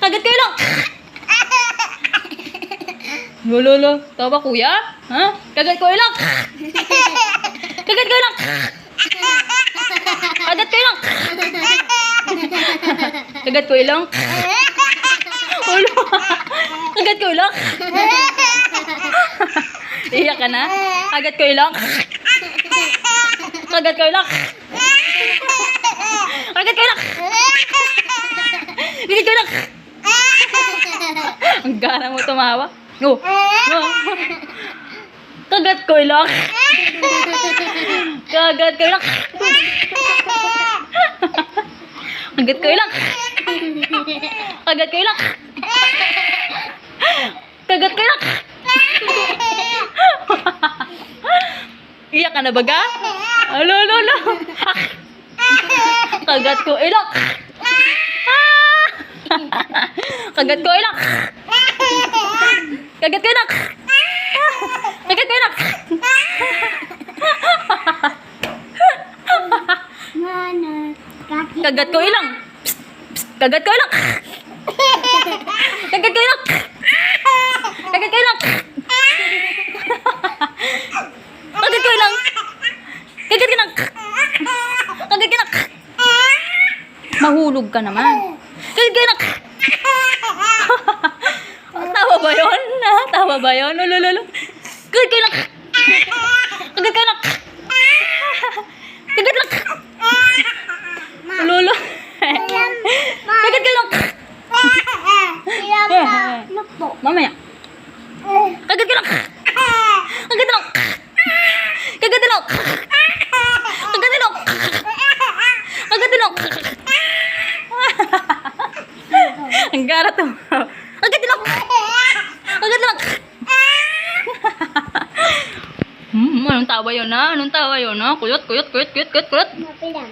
Kagat kayo lang. Lolo, tawa kuya? Ha? Kagat kayo lang. Kagat kayo lang. Kagat kayo lang. Kagat kayo lang. Ulo. Kagat kayo lang. Iyak ka na? Kagat kayo lang. Kagat kayo lang. Kagat kayo lang. Kagat kayo lang. Ang gara mo tumawa. Oh. Kagat ko lang. Kagat ko lang. Kagat ko lang. Kagat ko lang. Kagat ko lang. Iyak ka na baga? Alo. Kagat ko ilang. Kagat ko ilang. Kagat ko ilang. Kagat ko ilang. Kagat ko ilang. Kagat ko ilang. Kagat ko ilang. Kagat ko ilang. Kagat ko ilang. Kagat ko ilang. Kagat ko ilang. Mahulog ka naman. Kagat ko ilang. Tawa ba yun? Tawa ba yun? Lolo. Kagat ko ilang. Kagat ko ilang. Kagat lang. Lolo. Kagat ko ilang. Mamaya. Kagat ko lang. Kagat lang. Kagat lang. Kagat lang. Kagat lang. Ang gara to. Kagat lang. Kagat lang. Anong tawa yun ha? Anong tawa yun ha? Kuyot. Mapilang.